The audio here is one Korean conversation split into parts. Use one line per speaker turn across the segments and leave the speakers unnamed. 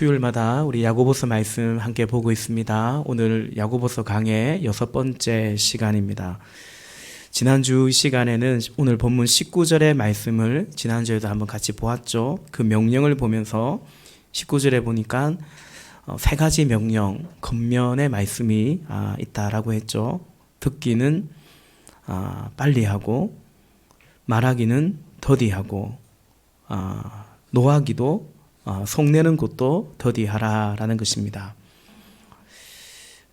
수요일마다 우리 야고보서 말씀 함께 보고 있습니다. 오늘 야고보서 강의 6번째 시간입니다. 지난주 시간에는 오늘 본문 19절의 말씀을 지난주에도 한번 같이 보았죠. 그 명령을 보면서 19절에 보니까 세 가지 명령, 겉면의 말씀이 있다라고 했죠. 듣기는 빨리 하고, 말하기는 더디하고, 노하기도 속내는 것도 더디하라라는 것입니다.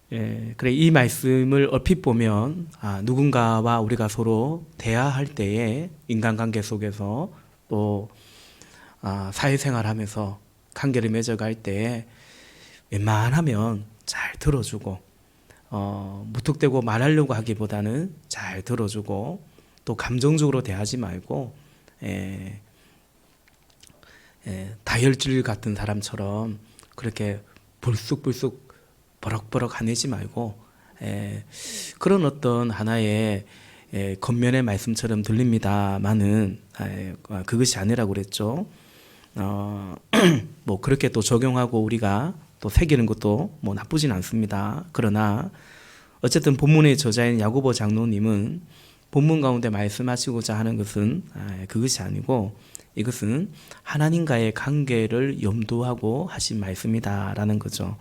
그래, 이 말씀을 얼핏 보면 누군가와 우리가 서로 대화할 때에 인간관계 속에서 또 사회생활하면서 관계를 맺어갈 때에 웬만하면 잘 들어주고 무턱대고 말하려고 하기보다는 잘 들어주고 또 감정적으로 대하지 말고 다혈질 같은 사람처럼 그렇게 불쑥불쑥 버럭버럭 화내지 말고 그런 어떤 하나의 겉면의 말씀처럼 들립니다만은 그것이 아니라고 그랬죠. 뭐 그렇게 또 적용하고 우리가 또 새기는 것도 뭐 나쁘진 않습니다. 그러나 어쨌든 본문의 저자인 야고보 장로님은 본문 가운데 말씀하시고자 하는 것은 그것이 아니고 이것은 하나님과의 관계를 염두하고 하신 말씀이다라는 거죠.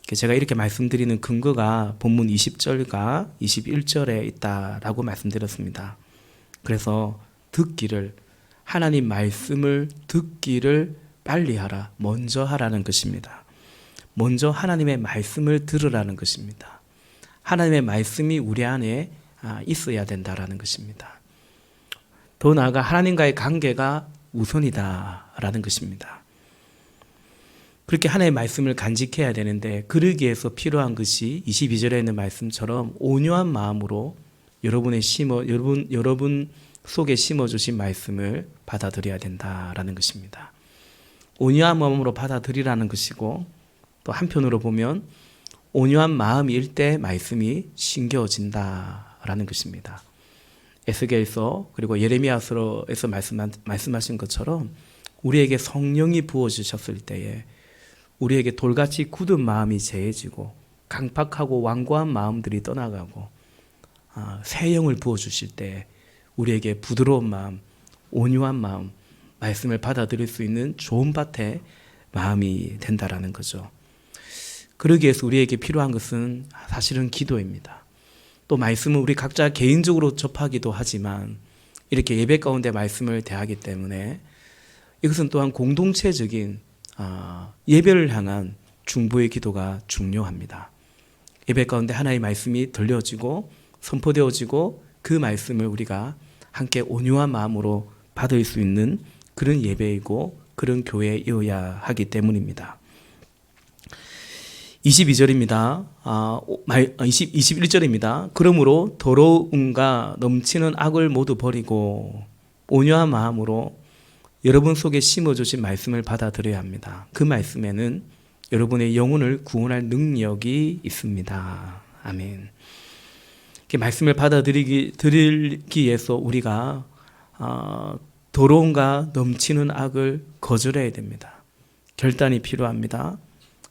제가 이렇게 말씀드리는 근거가 본문 20절과 21절에 있다라고 말씀드렸습니다. 그래서 듣기를, 하나님 말씀을 듣기를 빨리 하라, 먼저 하라는 것입니다. 먼저 하나님의 말씀을 들으라는 것입니다. 하나님의 말씀이 우리 안에 있어야 된다라는 것입니다. 더 나아가 하나님과의 관계가 우선이다라는 것입니다. 그렇게 하나님의 말씀을 간직해야 되는데 그러기 위해서 필요한 것이 22절에 있는 말씀처럼 온유한 마음으로 여러분 속에 심어주신 말씀을 받아들여야 된다라는 것입니다. 온유한 마음으로 받아들이라는 것이고 또 한편으로 보면 온유한 마음일 때 말씀이 신겨진다라는 것입니다. 에스겔서 그리고 예레미야서에서 말씀하신 것처럼 우리에게 성령이 부어주셨을 때에 우리에게 돌같이 굳은 마음이 제해지고 강팍하고 완고한 마음들이 떠나가고 새 영을 부어주실 때 우리에게 부드러운 마음, 온유한 마음, 말씀을 받아들일 수 있는 좋은 밭의 마음이 된다라는 거죠. 그러기 위해서 우리에게 필요한 것은 사실은 기도입니다. 또 말씀은 우리 각자 개인적으로 접하기도 하지만 이렇게 예배 가운데 말씀을 대하기 때문에 이것은 또한 공동체적인 예배를 향한 중보의 기도가 중요합니다. 예배 가운데 하나의 말씀이 들려지고 선포되어지고 그 말씀을 우리가 함께 온유한 마음으로 받을 수 있는 그런 예배이고 그런 교회이어야 하기 때문입니다. 22절입니다. 21절입니다. 그러므로 더러움과 넘치는 악을 모두 버리고 온유한 마음으로 여러분 속에 심어주신 말씀을 받아들여야 합니다. 그 말씀에는 여러분의 영혼을 구원할 능력이 있습니다. 아멘. 말씀을 받아들이기 위해서 우리가 더러움과 넘치는 악을 거절해야 됩니다. 결단이 필요합니다.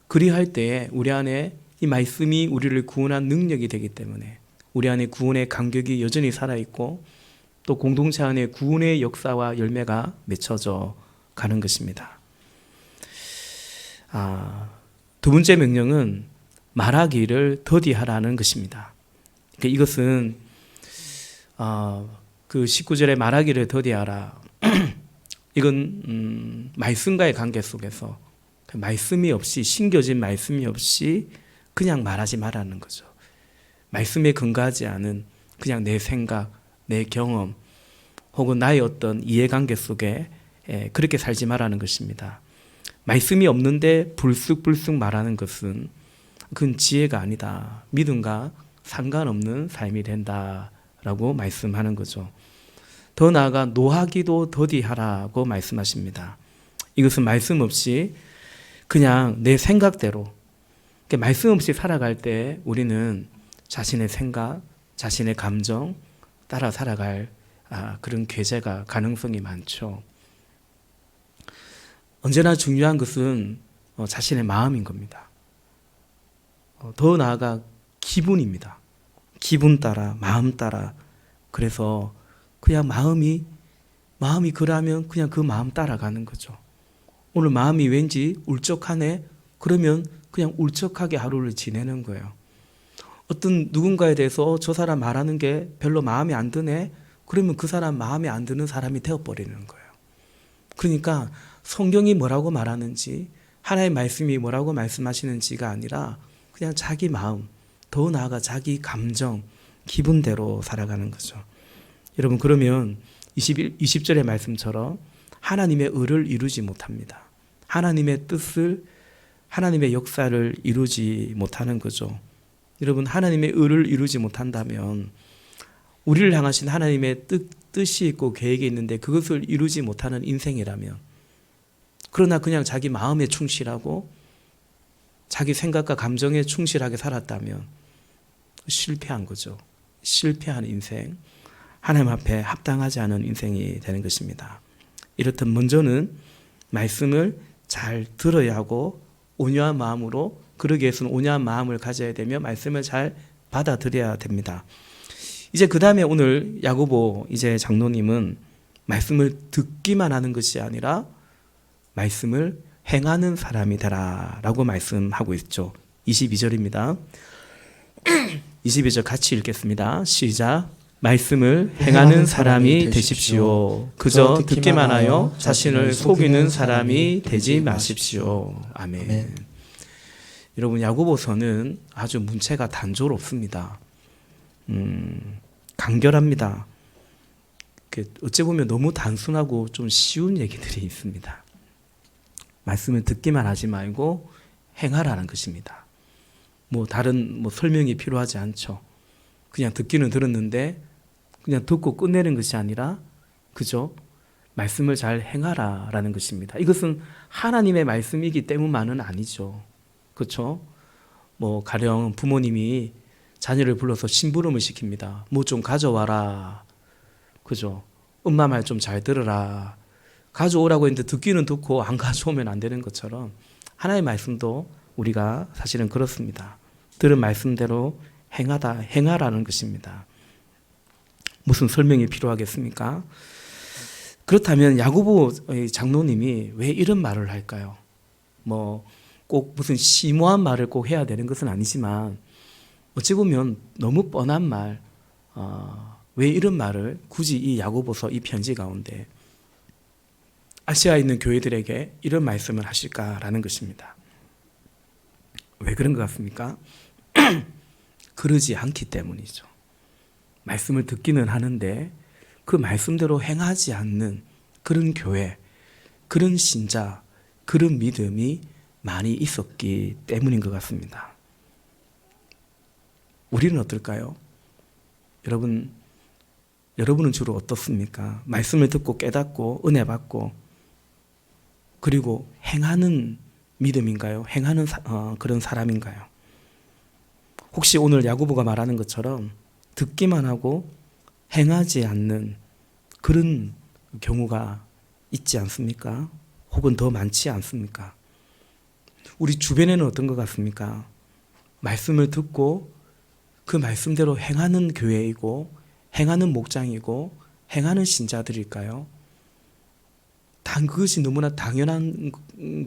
그리할 때에 우리 안에 이 말씀이 우리를 구원한 능력이 되기 때문에 우리 안에 구원의 감격이 여전히 살아있고 또 공동체 안에 구원의 역사와 열매가 맺혀져 가는 것입니다. 두 번째 명령은 말하기를 더디하라는 것입니다. 그러니까 이것은 그 19절에 말하기를 더디하라. 이건 말씀과의 관계 속에서 말씀이 없이 신겨진 말씀이 없이 그냥 말하지 말라는 거죠. 말씀에 근거하지 않은 그냥 내 생각, 내 경험 혹은 나의 어떤 이해관계 속에 그렇게 살지 말라는 것입니다. 말씀이 없는데 불쑥불쑥 말하는 것은 그건 지혜가 아니다. 믿음과 상관없는 삶이 된다라고 말씀하는 거죠. 더 나아가 노하기도 더디하라고 말씀하십니다. 이것은 말씀 없이 그냥 내 생각대로 말씀 없이 살아갈 때 우리는 자신의 생각, 자신의 감정 따라 살아갈 그런 괴제가 가능성이 많죠. 언제나 중요한 것은 자신의 마음인 겁니다. 더 나아가 기분입니다. 기분 따라, 마음 따라. 그래서 그냥 마음이 그러면 그냥 그 마음 따라가는 거죠. 오늘 마음이 왠지 울적하네? 그러면 그냥 울적하게 하루를 지내는 거예요. 어떤 누군가에 대해서 저 사람 말하는 게 별로 마음에 안 드네? 그러면 그 사람 마음에 안 드는 사람이 되어버리는 거예요. 그러니까 성경이 뭐라고 말하는지, 하나님의 말씀이 뭐라고 말씀하시는지가 아니라 그냥 자기 마음, 더 나아가 자기 감정, 기분대로 살아가는 거죠. 여러분, 그러면 20절의 말씀처럼 하나님의 의를 이루지 못합니다. 하나님의 뜻을, 하나님의 역사를 이루지 못하는 거죠. 여러분, 하나님의 의를 이루지 못한다면 우리를 향하신 하나님의 뜻이 있고 계획이 있는데 그것을 이루지 못하는 인생이라면, 그러나 그냥 자기 마음에 충실하고 자기 생각과 감정에 충실하게 살았다면 실패한 거죠. 실패한 인생, 하나님 앞에 합당하지 않은 인생이 되는 것입니다. 이렇듯 먼저는 말씀을 잘 들어야 하고 온유한 마음으로, 그러기 위해서는 온유한 마음을 가져야 되며 말씀을 잘 받아들여야 됩니다. 이제 그 다음에 오늘 야고보 이제 장로님은 말씀을 듣기만 하는 것이 아니라 말씀을 행하는 사람이 되라라고 말씀하고 있죠. 22절입니다. 22절 같이 읽겠습니다. 시작. 말씀을 행하는 사람이 되십시오. 그저 듣기만 하여 자신을 속이는 사람이 되지 마십시오. 아멘. 여러분, 야고보서는 아주 문체가 단조롭습니다. 간결합니다. 어찌 보면 너무 단순하고 좀 쉬운 얘기들이 있습니다. 말씀을 듣기만 하지 말고 행하라는 것입니다. 다른 설명이 필요하지 않죠. 그냥 듣기는 들었는데 그냥 듣고 끝내는 것이 아니라 그저 말씀을 잘 행하라라는 것입니다. 이것은 하나님의 말씀이기 때문만은 아니죠. 그렇죠? 가령 부모님이 자녀를 불러서 심부름을 시킵니다. 뭐 좀 가져와라. 그죠? 엄마 말 좀 잘 들으라. 가져오라고 했는데 듣기는 듣고 안 가져오면 안 되는 것처럼 하나님의 말씀도 우리가 사실은 그렇습니다. 들은 말씀대로 행하라는 것입니다. 무슨 설명이 필요하겠습니까? 그렇다면 야고보 장로님이 왜 이런 말을 할까요? 꼭 무슨 심오한 말을 꼭 해야 되는 것은 아니지만 어찌 보면 너무 뻔한 말, 왜 이런 말을 굳이 이 야고보서 이 편지 가운데 아시아에 있는 교회들에게 이런 말씀을 하실까라는 것입니다. 왜 그런 것 같습니까? 그러지 않기 때문이죠. 말씀을 듣기는 하는데 그 말씀대로 행하지 않는 그런 교회, 그런 신자, 그런 믿음이 많이 있었기 때문인 것 같습니다. 우리는 어떨까요? 여러분은 주로 어떻습니까? 말씀을 듣고 깨닫고 은혜 받고 그리고 행하는 믿음인가요? 행하는 그런 사람인가요? 혹시 오늘 야고보가 말하는 것처럼 듣기만 하고 행하지 않는 그런 경우가 있지 않습니까? 혹은 더 많지 않습니까? 우리 주변에는 어떤 것 같습니까? 말씀을 듣고 그 말씀대로 행하는 교회이고 행하는 목장이고 행하는 신자들일까요? 그것이 너무나 당연한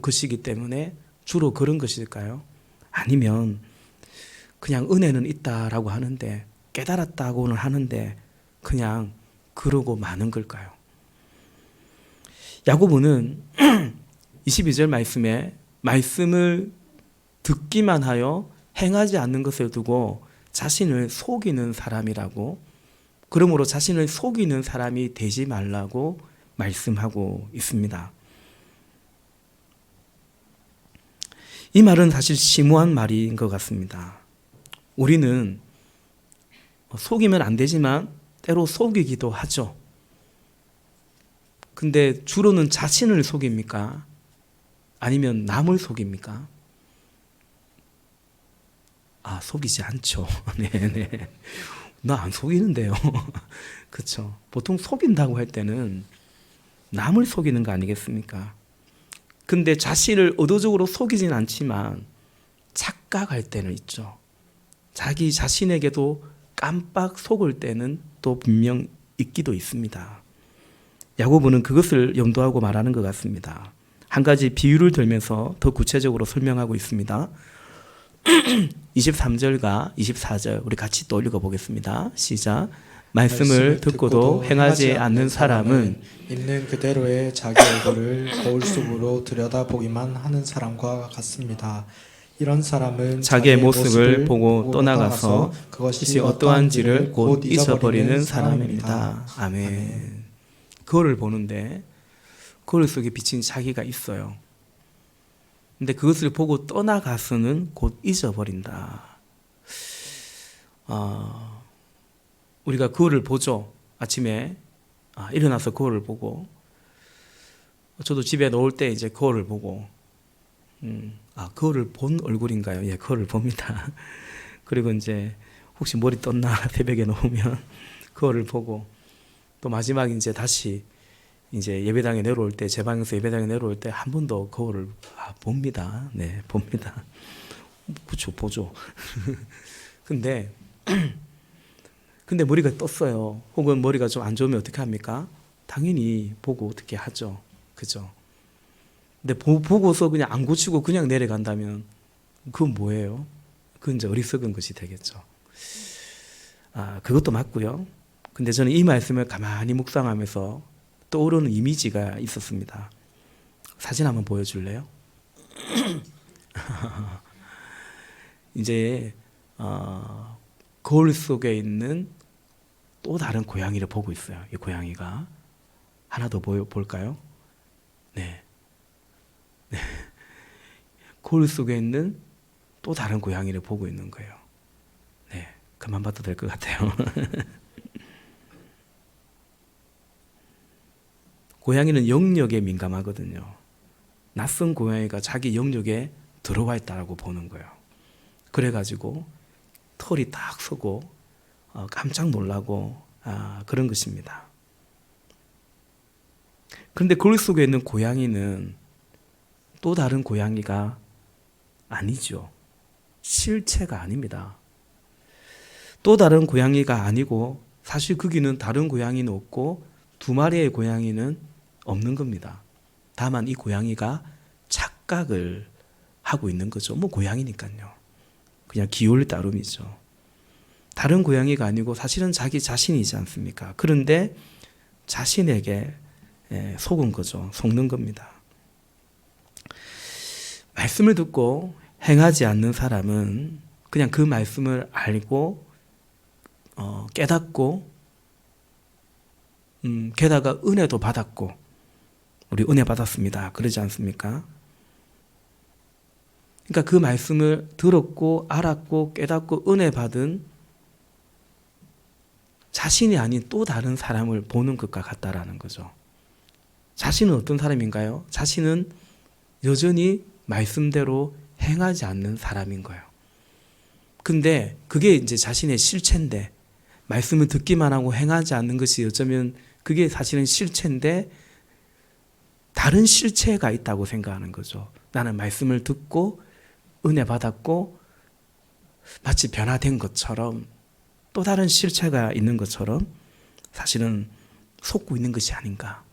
것이기 때문에 주로 그런 것일까요? 아니면 그냥 은혜는 있다라고 하는데 깨달았다고는 하는데 그냥 그러고 마는 걸까요? 야고보는 22절 말씀에 말씀을 듣기만 하여 행하지 않는 것을 두고 자신을 속이는 사람이라고, 그러므로 자신을 속이는 사람이 되지 말라고 말씀하고 있습니다. 이 말은 사실 심오한 말인 것 같습니다. 우리는 속이면 안 되지만 때로 속이기도 하죠. 근데 주로는 자신을 속입니까? 아니면 남을 속입니까? 속이지 않죠. 네네. 나 안 속이는데요. 그렇죠. 보통 속인다고 할 때는 남을 속이는 거 아니겠습니까? 근데 자신을 의도적으로 속이진 않지만 착각할 때는 있죠. 자기 자신에게도 깜빡 속을 때는 또 분명 있기도 있습니다. 야고보는 그것을 염두하고 말하는 것 같습니다. 한 가지 비유를 들면서 더 구체적으로 설명하고 있습니다. 23절과 24절 우리 같이 또 읽어보겠습니다. 시작. 말씀을 듣고도 행하지 않는 사람은
있는 그대로의 자기 얼굴을 거울 속으로 들여다보기만 하는 사람과 같습니다. 이런 사람은
자기의 모습을 보고 떠나가서 그것이 어떠한지를 곧 잊어버리는 사람입니다. 아멘. 거울을 보는데 거울 속에 비친 자기가 있어요. 근데 그것을 보고 떠나가서는 곧 잊어버린다. 우리가 거울을 보죠. 아침에 일어나서 거울을 보고, 저도 집에 놓을 때 이제 거울을 보고, 거울을 본 얼굴인가요? 예, 거울을 봅니다. 그리고 이제 혹시 머리 떴나 새벽에 놓으면 거울을 보고, 또 마지막 이제 다시 이제 예배당에 내려올 때, 제 방에서 예배당에 내려올 때 한 번 더 거울을 봅니다. 네, 봅니다. 그렇죠, 보죠. 근데 머리가 떴어요. 혹은 머리가 좀 안 좋으면 어떻게 합니까? 당연히 보고 어떻게 하죠. 그죠? 근데 보고서 그냥 안 고치고 그냥 내려간다면 그건 뭐예요? 그건 이제 어리석은 것이 되겠죠. 그것도 맞고요. 근데 저는 이 말씀을 가만히 묵상하면서 떠오르는 이미지가 있었습니다. 사진 한번 보여줄래요? 이제 거울 속에 있는 또 다른 고양이를 보고 있어요. 이 고양이가 하나 더 볼까요? 네. 거울 속에 있는 또 다른 고양이를 보고 있는 거예요. 네, 그만 봐도 될 것 같아요. 고양이는 영역에 민감하거든요. 낯선 고양이가 자기 영역에 들어와 있다라고 보는 거예요. 그래가지고 털이 딱 서고 깜짝 놀라고 그런 것입니다. 그런데 거울 속에 있는 고양이는 또 다른 고양이가 아니죠. 실체가 아닙니다. 또 다른 고양이가 아니고 사실 거기는 다른 고양이는 없고 두 마리의 고양이는 없는 겁니다. 다만 이 고양이가 착각을 하고 있는 거죠. 뭐 고양이니까요. 그냥 기울 따름이죠. 다른 고양이가 아니고 사실은 자기 자신이지 않습니까? 그런데 자신에게 속은 거죠. 속는 겁니다. 말씀을 듣고 행하지 않는 사람은 그냥 그 말씀을 알고 깨닫고 게다가 은혜도 받았고 우리 은혜 받았습니다. 그러지 않습니까? 그러니까 그 말씀을 들었고 알았고 깨닫고 은혜 받은 자신이 아닌 또 다른 사람을 보는 것과 같다라는 거죠. 자신은 어떤 사람인가요? 자신은 여전히 말씀대로 행하지 않는 사람인 거예요. 근데 그게 이제 자신의 실체인데 말씀을 듣기만 하고 행하지 않는 것이 어쩌면 그게 사실은 실체인데 다른 실체가 있다고 생각하는 거죠. 나는 말씀을 듣고 은혜 받았고 마치 변화된 것처럼 또 다른 실체가 있는 것처럼 사실은 속고 있는 것이 아닌가.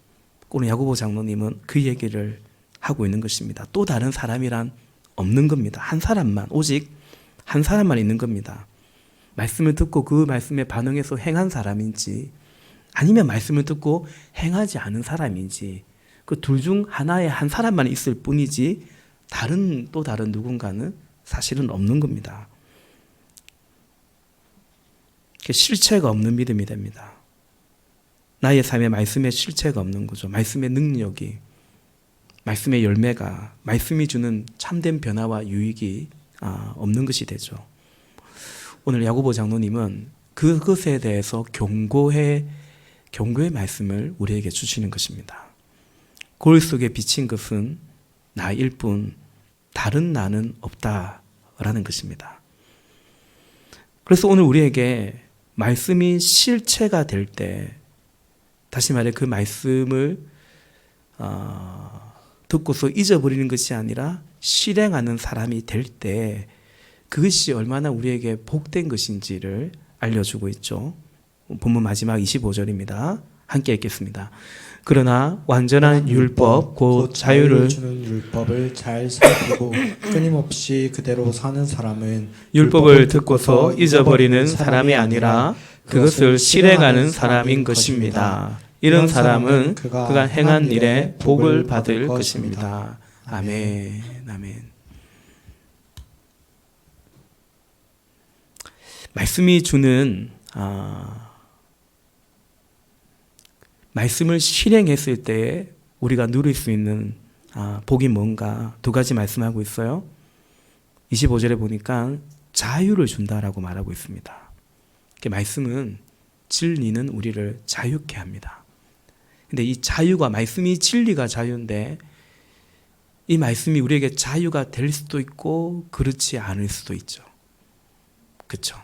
오늘 야고보 장로님은 그 얘기를 하고 있는 것입니다. 또 다른 사람이란 없는 겁니다. 한 사람만, 오직 한 사람만 있는 겁니다. 말씀을 듣고 그 말씀에 반응해서 행한 사람인지 아니면 말씀을 듣고 행하지 않은 사람인지 그 둘 중 하나의 한 사람만 있을 뿐이지 또 다른 누군가는 사실은 없는 겁니다. 실체가 없는 믿음이 됩니다. 나의 삶에 말씀의 실체가 없는 거죠. 말씀의 능력이, 말씀의 열매가, 말씀이 주는 참된 변화와 유익이 없는 것이 되죠. 오늘 야고보 장로님은 그것에 대해서 경고의 말씀을 우리에게 주시는 것입니다. 거울 속에 비친 것은 나일 뿐 다른 나는 없다라는 것입니다. 그래서 오늘 우리에게 말씀이 실체가 될 때, 다시 말해 그 말씀을 듣고서 잊어버리는 것이 아니라 실행하는 사람이 될 때 그것이 얼마나 우리에게 복된 것인지를 알려주고 있죠. 본문 마지막 25절입니다. 함께 읽겠습니다. 그러나 완전한 율법 곧 자유를
주는 율법을 잘 살피고 끊임없이 그대로 사는 사람은
율법을 듣고서 잊어버리는 사람이 아니라 그것을 실행하는 사람인 것입니다. 이런 사람은 그가 행한 일에 복을 받을 것입니다. 아멘. 아멘. 말씀이 주는 말씀을 실행했을 때 우리가 누릴 수 있는 복이 뭔가 두 가지 말씀하고 있어요. 25절에 보니까 자유를 준다라고 말하고 있습니다. 말씀은 진리는 우리를 자유케 합니다. 근데 이 자유가 말씀이 진리가 자유인데 이 말씀이 우리에게 자유가 될 수도 있고 그렇지 않을 수도 있죠. 그렇죠?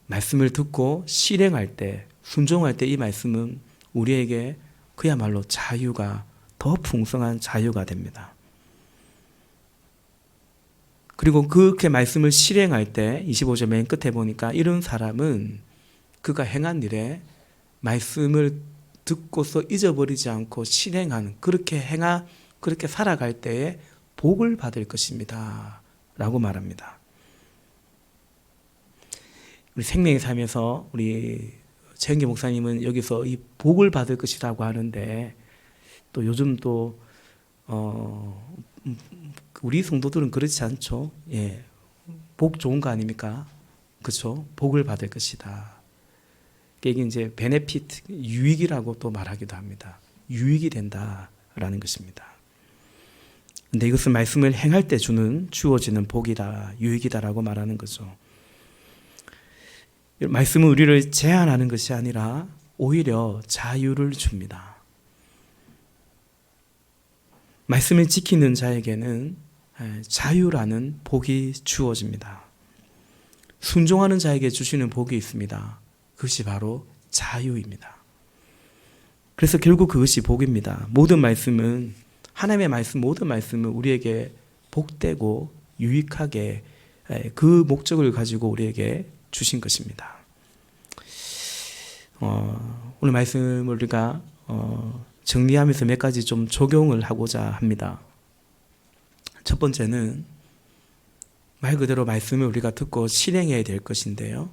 말씀을 듣고 실행할 때 순종할 때 이 말씀은 우리에게 그야말로 자유가 더 풍성한 자유가 됩니다. 그리고 그렇게 말씀을 실행할 때 25절 맨 끝에 보니까 이런 사람은 그가 행한 일에 말씀을 듣고서 잊어버리지 않고 실행하는 그렇게 살아갈 때에 복을 받을 것입니다. 라고 말합니다. 우리 생명의 삶에서 우리 최은기 목사님은 여기서 이 복을 받을 것이라고 하는데 또 요즘 또 우리 성도들은 그렇지 않죠. 예, 복 좋은 거 아닙니까? 그렇죠? 복을 받을 것이다. 이게 이제 베네피트, 유익이라고 또 말하기도 합니다. 유익이 된다라는 것입니다. 근데 이것은 말씀을 행할 때 주어지는 복이다, 유익이다라고 말하는 거죠. 말씀은 우리를 제한하는 것이 아니라 오히려 자유를 줍니다. 말씀을 지키는 자에게는 자유라는 복이 주어집니다. 순종하는 자에게 주시는 복이 있습니다. 그것이 바로 자유입니다. 그래서 결국 그것이 복입니다. 모든 말씀은 하나님의 말씀, 모든 말씀은 우리에게 복되고 유익하게 그 목적을 가지고 우리에게 주신 것입니다. 오늘 말씀을 우리가 정리하면서 몇 가지 좀 적용을 하고자 합니다. 첫 번째는 말 그대로 말씀을 우리가 듣고 실행해야 될 것인데요.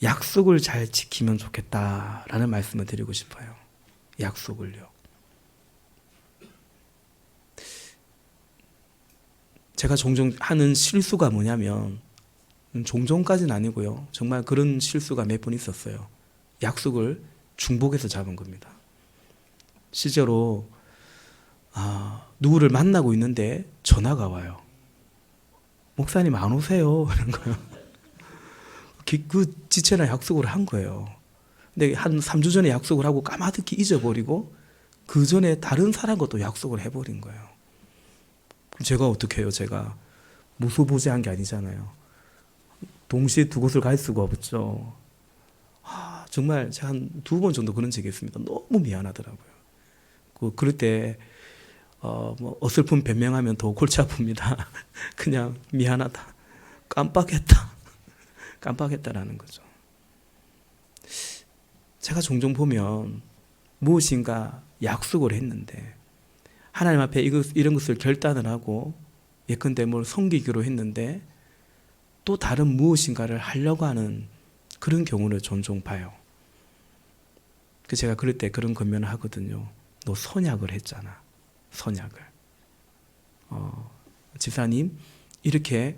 약속을 잘 지키면 좋겠다라는 말씀을 드리고 싶어요. 약속을요. 제가 종종 하는 실수가 뭐냐면 종종까지는 아니고요. 정말 그런 실수가 몇 번 있었어요. 약속을 중복해서 잡은 겁니다. 실제로 누구를 만나고 있는데 전화가 와요. 목사님 안 오세요? 이런 거요. 그 지체나 약속을 한 거예요. 근데 한 3주 전에 약속을 하고 까마득히 잊어버리고 그 전에 다른 사람과 또 약속을 해버린 거예요. 그럼 제가 어떻게 해요? 제가 무소부지한 게 아니잖아요. 동시에 두 곳을 갈 수가 없죠. 정말 제가 한 2번 정도 그런 적이 있습니다. 너무 미안하더라고요. 그럴 때 뭐 어설픈 변명하면 더 골치 아픕니다. 그냥 미안하다, 깜빡했다라는 거죠. 제가 종종 보면 무엇인가 약속을 했는데 하나님 앞에 이런 것을 결단을 하고 예컨대 뭘 섬기기로 했는데 또 다른 무엇인가를 하려고 하는 그런 경우를 종종 봐요. 제가 그럴 때 그런 권면을 하거든요. 너 선약을 했잖아. 선약을. 집사님 이렇게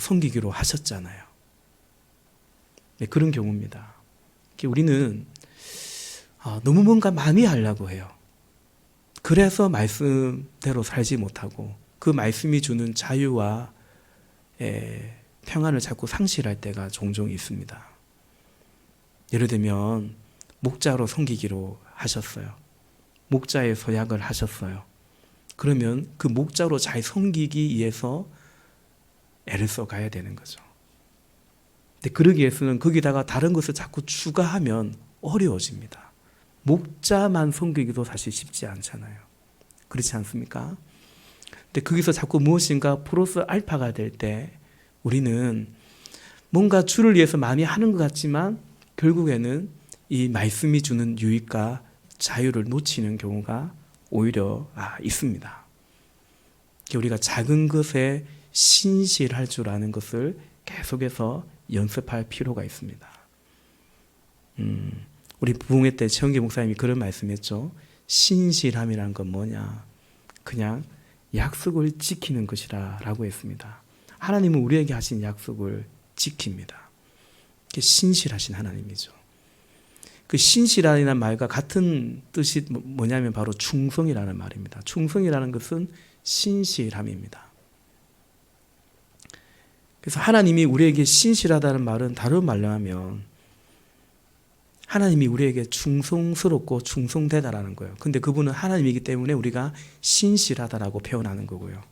섬기기로 하셨잖아요. 네, 그런 경우입니다. 우리는 너무 뭔가 많이 하려고 해요. 그래서 말씀대로 살지 못하고 그 말씀이 주는 자유와 평안을 자꾸 상실할 때가 종종 있습니다. 예를 들면 목자로 섬기기로 하셨어요. 목자의 서약을 하셨어요. 그러면 그 목자로 잘 섬기기 위해서 애를 써가야 되는 거죠. 근데 그러기 위해서는 거기다가 다른 것을 자꾸 추가하면 어려워집니다. 목자만 섬기기도 사실 쉽지 않잖아요. 그렇지 않습니까? 근데 거기서 자꾸 무엇인가 플러스 알파가 될 때 우리는 뭔가 주를 위해서 많이 하는 것 같지만 결국에는 이 말씀이 주는 유익과 자유를 놓치는 경우가 오히려 있습니다. 우리가 작은 것에 신실할 줄 아는 것을 계속해서 연습할 필요가 있습니다. 우리 부흥회 때 최영기 목사님이 그런 말씀했죠. 신실함이란 건 뭐냐? 그냥 약속을 지키는 것이라 라고 했습니다. 하나님은 우리에게 하신 약속을 지킵니다. 그게 신실하신 하나님이죠. 그 신실이라는 말과 같은 뜻이 뭐냐면 바로 충성이라는 말입니다. 충성이라는 것은 신실함입니다. 그래서 하나님이 우리에게 신실하다는 말은 다른 말로 하면 하나님이 우리에게 충성스럽고 충성되다라는 거예요. 근데 그분은 하나님이기 때문에 우리가 신실하다라고 표현하는 거고요.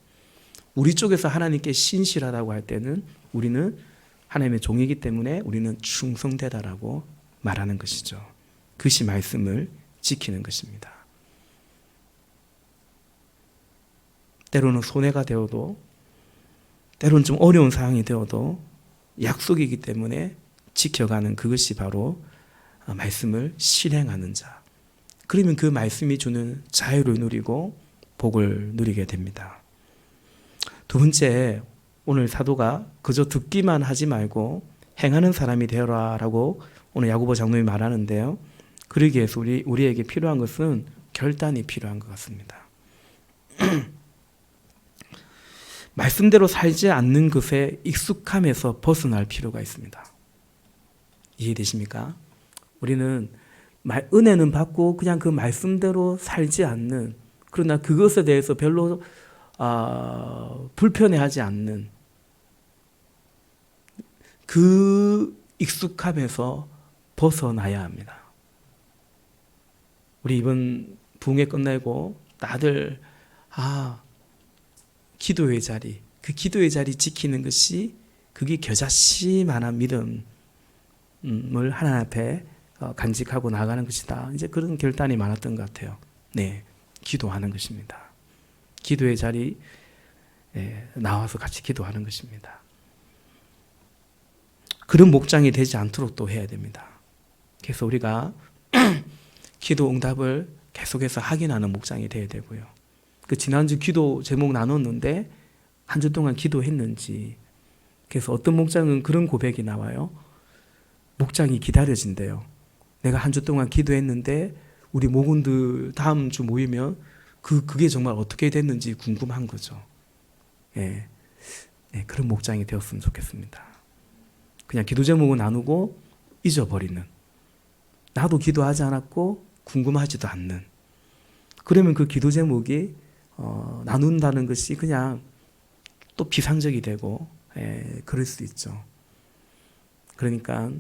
우리 쪽에서 하나님께 신실하다고 할 때는 우리는 하나님의 종이기 때문에 우리는 충성되다라고 말하는 것이죠. 그것이 말씀을 지키는 것입니다. 때로는 손해가 되어도 때로는 좀 어려운 상황이 되어도 약속이기 때문에 지켜가는 그것이 바로 말씀을 실행하는 자. 그러면 그 말씀이 주는 자유를 누리고 복을 누리게 됩니다. 두 번째, 오늘 사도가 그저 듣기만 하지 말고 행하는 사람이 되어라 라고 오늘 야고보 장로님이 말하는데요. 그러기 위해서 우리에게 필요한 것은 결단이 필요한 것 같습니다. 말씀대로 살지 않는 것에 익숙함에서 벗어날 필요가 있습니다. 이해되십니까? 우리는 은혜는 받고 그냥 그 말씀대로 살지 않는, 그러나 그것에 대해서 별로 불편해하지 않는 그 익숙함에서 벗어나야 합니다. 우리 이번 부흥회 끝내고 다들 기도의 자리, 그 기도의 자리 지키는 것이 그게 겨자씨만한 믿음을 하나님 앞에 간직하고 나가는 것이다. 이제 그런 결단이 많았던 것 같아요. 네, 기도하는 것입니다. 기도의 자리에 나와서 같이 기도하는 것입니다. 그런 목장이 되지 않도록 또 해야 됩니다. 그래서 우리가 기도 응답을 계속해서 확인하는 목장이 되어야 되고요. 그 지난주 기도 제목 나눴는데 한 주 동안 기도했는지, 그래서 어떤 목장은 그런 고백이 나와요. 목장이 기다려진대요. 내가 한 주 동안 기도했는데 우리 목원들 다음 주 모이면 그게 정말 어떻게 됐는지 궁금한 거죠. 예, 그런 목장이 되었으면 좋겠습니다. 그냥 기도 제목을 나누고 잊어버리는, 나도 기도하지 않았고 궁금하지도 않는, 그러면 그 기도 제목이 나눈다는 것이 그냥 또 비상적이 되고 그럴 수 있죠. 그러니까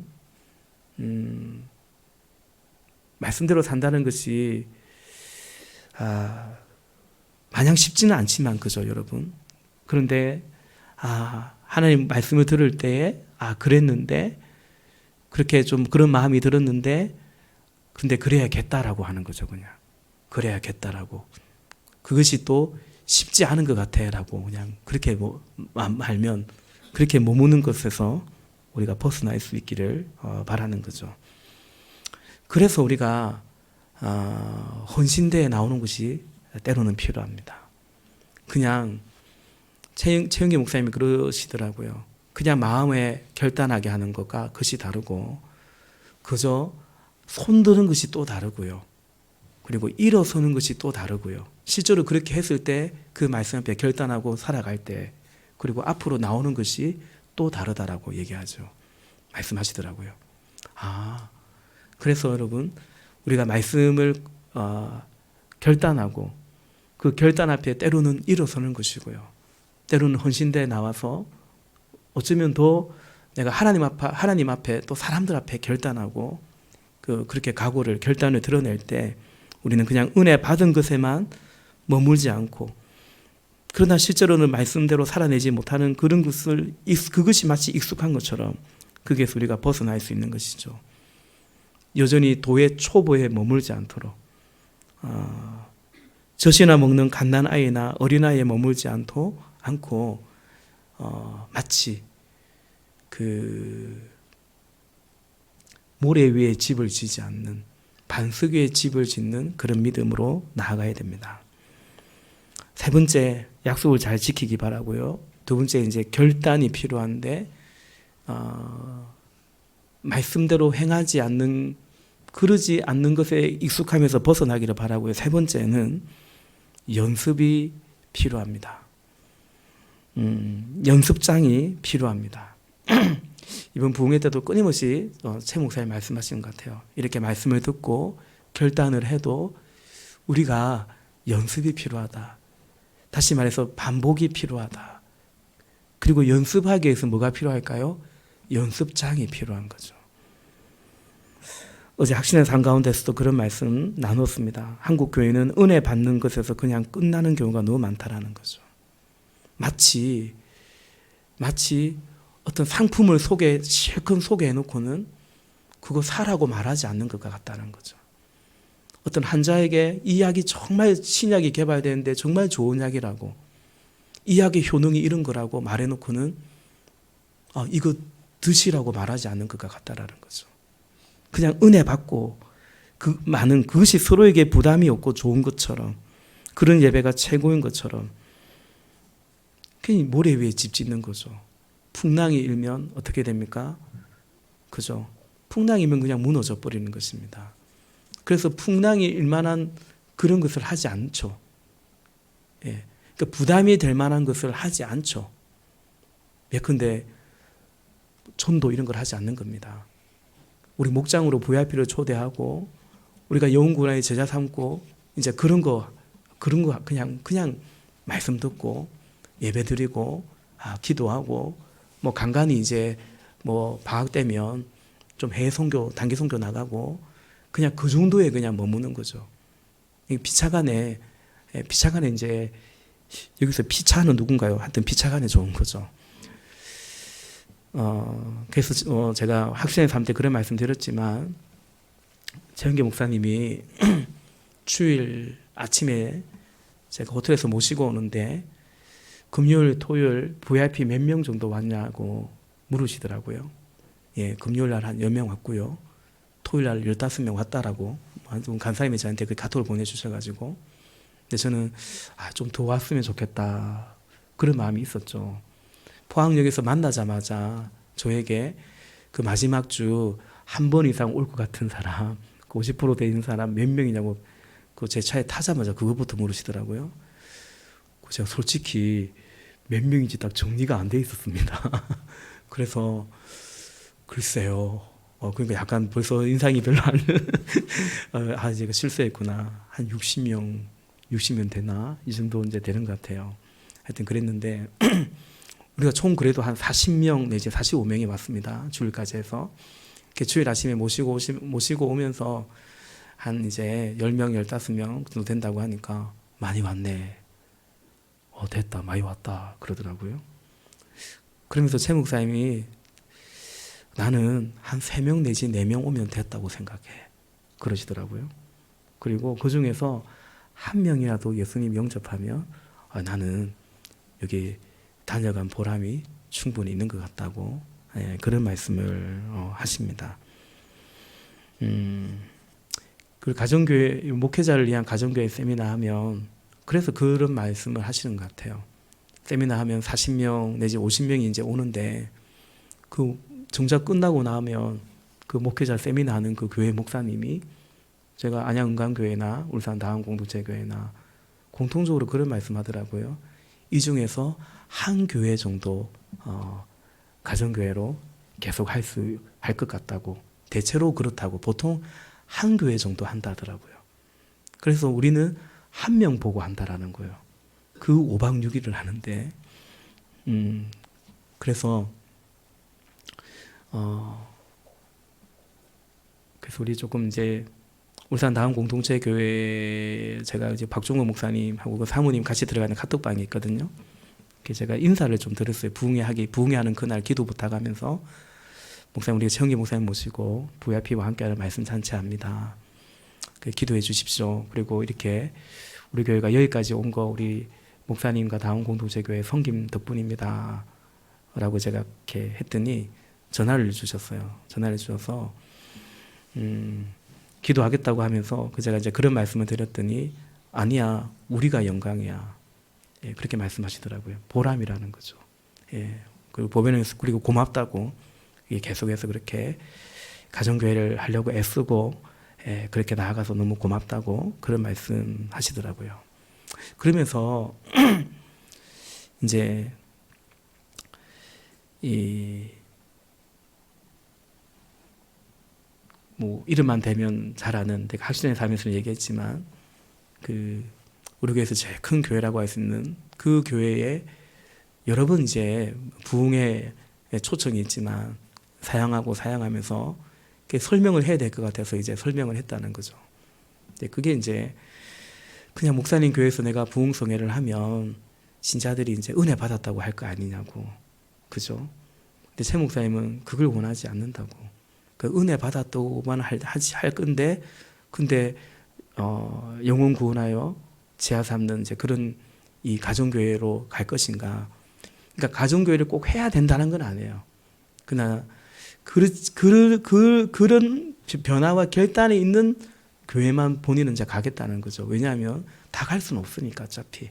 말씀대로 산다는 것이 마냥 쉽지는 않지만, 그죠, 여러분? 그런데 하나님 말씀을 들을 때에 그랬는데, 그렇게 좀 그런 마음이 들었는데, 근데 그래야겠다라고 하는 거죠. 그냥 그래야겠다라고. 그것이 또 쉽지 않은 것 같아라고 그냥 그렇게 말면, 그렇게 머무는 것에서 우리가 벗어날 수 있기를 바라는 거죠. 그래서 우리가 헌신대에 나오는 것이 때로는 필요합니다. 그냥 최영기 목사님이 그러시더라고요. 그냥 마음에 결단하게 하는 것과 그것이 다르고, 그저 손드는 것이 또 다르고요. 그리고 일어서는 것이 또 다르고요. 실제로 그렇게 했을 때 그 말씀 앞에 결단하고 살아갈 때, 그리고 앞으로 나오는 것이 또 다르다라고 얘기하죠. 말씀하시더라고요. 그래서 여러분, 우리가 말씀을 결단하고 그 결단 앞에 때로는 일어서는 것이고요. 때로는 헌신대에 나와서 어쩌면 더 내가 하나님 앞에 또 사람들 앞에 결단하고 그렇게 결단을 드러낼 때 우리는 그냥 은혜 받은 것에만 머물지 않고, 그러나 실제로는 말씀대로 살아내지 못하는 그런 것을, 그것이 마치 익숙한 것처럼 거기에서 우리가 벗어날 수 있는 것이죠. 여전히 도의 초보에 머물지 않도록 젖이나 먹는 갓난아이나 어린아이에 머물지 않고 마치 그 모래 위에 집을 지지 않는 반석 위에 집을 짓는 그런 믿음으로 나아가야 됩니다. 세 번째, 약속을 잘 지키기 바라고요. 두 번째, 이제 결단이 필요한데 말씀대로 행하지 않는, 그러지 않는 것에 익숙하면서 벗어나기를 바라고요. 세 번째는 연습이 필요합니다. 연습장이 필요합니다. 이번 부흥회 때도 끊임없이 최 목사님 말씀하시는 것 같아요. 이렇게 말씀을 듣고 결단을 해도 우리가 연습이 필요하다. 다시 말해서 반복이 필요하다. 그리고 연습하기 위해서 뭐가 필요할까요? 연습장이 필요한 거죠. 어제 학신의 삶 가운데서도 그런 말씀 나눴습니다. 한국 교회는 은혜 받는 것에서 그냥 끝나는 경우가 너무 많다라는 거죠. 마치 어떤 상품을 실컷 소개해놓고는 그거 사라고 말하지 않는 것 같다는 거죠. 어떤 환자에게 이 약이 정말 신약이 개발되는데 정말 좋은 약이라고, 이 약의 효능이 이런 거라고 말해놓고는 이거 드시라고 말하지 않는 것 같다라는 거죠. 그냥 은혜 받고 그 많은 그것이 서로에게 부담이 없고 좋은 것처럼, 그런 예배가 최고인 것처럼 괜히 모래 위에 집 짓는 거죠. 풍랑이 일면 어떻게 됩니까? 그죠? 풍랑이면 그냥 무너져 버리는 것입니다. 그래서 풍랑이 일만한 그런 것을 하지 않죠. 예. 그러니까 부담이 될 만한 것을 하지 않죠. 예컨대 전도 이런 걸 하지 않는 겁니다. 우리 목장으로 VIP를 초대하고 우리가 영웅군의 제자 삼고 이제 그런 거 그냥 말씀 듣고 예배 드리고 기도하고 뭐 간간히 이제 뭐 방학 되면 좀 해외 선교, 단기 선교 나가고 그냥 그 정도에 그냥 머무는 거죠. 피차간에 이제 여기서 피차는 누군가요? 하여튼 피차간에 좋은 거죠. 그래서 제가 학생의 삶 때 그런 말씀 드렸지만 최현기 목사님이 주일 아침에 제가 호텔에서 모시고 오는데 금요일, 토요일 VIP 몇 명 정도 왔냐고 물으시더라고요. 예, 금요일 날 한 10명 왔고요. 토요일 날 15명 왔다라고 간사님이 저한테 그 카톡을 보내주셔가지고, 근데 저는 좀 더 왔으면 좋겠다 그런 마음이 있었죠. 포항역에서 만나자마자 저에게 그 마지막 주 한 번 이상 올 것 같은 사람, 50% 되는 사람 몇 명이냐고 그 제 차에 타자마자 그것부터 물으시더라고요. 제가 솔직히 몇 명인지 딱 정리가 안 돼 있었습니다. 그래서 글쎄요. 그러니까 약간 벌써 인상이 별로 안 제가 실수했구나. 한 60명 되나? 이 정도 이제 되는 것 같아요. 하여튼 그랬는데 우리가 총 그래도 한 40명 내지 45명이 왔습니다. 주일까지 해서. 주일 아침에 모시고 오면서 한 이제 10명, 15명 정도 된다고 하니까 많이 왔네. 됐다, 많이 왔다 그러더라고요. 그러면서 최 목사님이 나는 한 3명 내지 4명 오면 됐다고 생각해 그러시더라고요. 그리고 그 중에서 한 명이라도 예수님 영접하면 나는 여기 다녀간 보람이 충분히 있는 것 같다고, 그런 말씀을 하십니다. 그리고 가정교회, 목회자를 위한 가정교회 세미나 하면 그래서 그런 말씀을 하시는 것 같아요. 세미나 하면 40명 내지 50명이 이제 오는데 그 정작 끝나고 나면 그 목회자 세미나 하는 그 교회 목사님이 제가 안양은강교회나 울산 다음공동체교회나 공통적으로 그런 말씀하더라고요. 이 중에서 한 교회 정도 가정교회로 계속 할 것 같다고, 대체로 그렇다고, 보통 한 교회 정도 한다더라고요. 그래서 우리는 한 명 보고 한다라는 거예요. 그 5박 6일을 하는데, 그래서 우리 조금 이제 울산 다음 공동체 교회 제가 이제 박종호 목사님하고 그 사모님 같이 들어가는 카톡방이 있거든요. 제가 인사를 좀 드렸어요. 부흥회하는 그날 기도 부탁하면서 목사님, 우리가 최영기 목사님 모시고 VIP와 함께하는 말씀 잔치합니다. 기도해 주십시오. 그리고 이렇게 우리 교회가 여기까지 온 거 우리 목사님과 다운 공동체교회 섬김 덕분입니다 라고 제가 이렇게 했더니 전화를 주셨어요. 전화를 주셔서 기도하겠다고 하면서 제가 이제 그런 말씀을 드렸더니 아니야, 우리가 영광이야. 예, 그렇게 말씀하시더라고요. 보람이라는 거죠. 예, 그리고 보면서 그리고 고맙다고 계속해서 그렇게 가정교회를 하려고 애쓰고 예, 그렇게 나아가서 너무 고맙다고 그런 말씀하시더라고요. 그러면서 이제 뭐 이름만 대면 잘 아는 내가 학신의 삶에서 얘기했지만 우리 교회에서 제일 큰 교회라고 할 수 있는 그 교회에 여러 번 이제 부흥의 초청이 있지만 사양하면서 설명을 해야 될 것 같아서 이제 설명을 했다는 거죠. 그게 이제 그냥 목사님 교회에서 내가 부흥성회를 하면 신자들이 이제 은혜 받았다고 할 거 아니냐고, 그죠? 근데 최 목사님은 그걸 원하지 않는다고. 그 은혜 받았다고만 할 건데, 근데 영혼 구원하여 지하 삼는 이제 그런 이 가정교회로 갈 것인가? 그러니까 가정교회를 꼭 해야 된다는 건 아니에요. 그러나 그런 변화와 결단이 있는 교회만 본인은 이제 가겠다는 거죠. 왜냐하면 다 갈 수는 없으니까 어차피.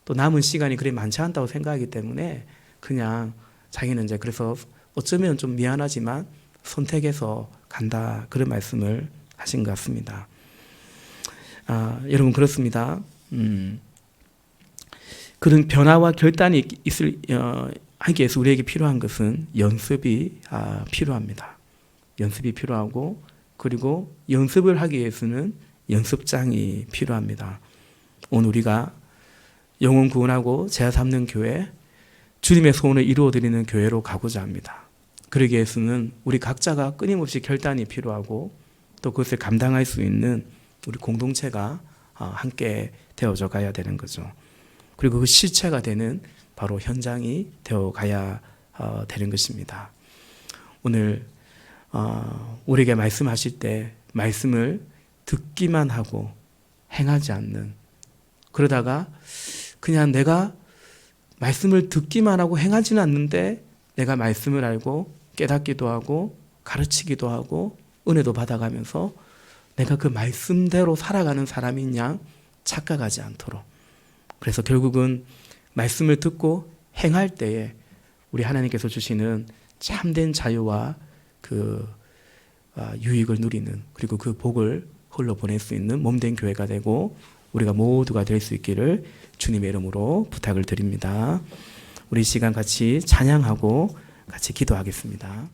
또 남은 시간이 그리 많지 않다고 생각하기 때문에 그냥 자기는 이제 그래서 어쩌면 좀 미안하지만 선택해서 간다, 그런 말씀을 하신 것 같습니다. 여러분 그렇습니다. 그런 변화와 결단이 하기 위해서 우리에게 필요한 것은 연습이 필요합니다. 연습이 필요하고 그리고 연습을 하기 위해서는 연습장이 필요합니다. 오늘 우리가 영혼 구원하고 제자 삼는 교회, 주님의 소원을 이루어드리는 교회로 가고자 합니다. 그러기 위해서는 우리 각자가 끊임없이 결단이 필요하고 또 그것을 감당할 수 있는 우리 공동체가 함께 되어져 가야 되는 거죠. 그리고 그 실체가 되는 바로 현장이 되어 가야 되는 것입니다. 오늘 우리에게 말씀하실 때 말씀을 듣기만 하고 행하지 않는, 그러다가 그냥 내가 말씀을 듣기만 하고 행하지는 않는데 내가 말씀을 알고 깨닫기도 하고 가르치기도 하고 은혜도 받아가면서 내가 그 말씀대로 살아가는 사람인 양 착각하지 않도록, 그래서 결국은 말씀을 듣고 행할 때에 우리 하나님께서 주시는 참된 자유와 그 유익을 누리는, 그리고 그 복을 흘러보낼 수 있는 몸된 교회가 되고 우리가 모두가 될 수 있기를 주님의 이름으로 부탁을 드립니다. 우리 이 시간 같이 찬양하고 같이 기도하겠습니다.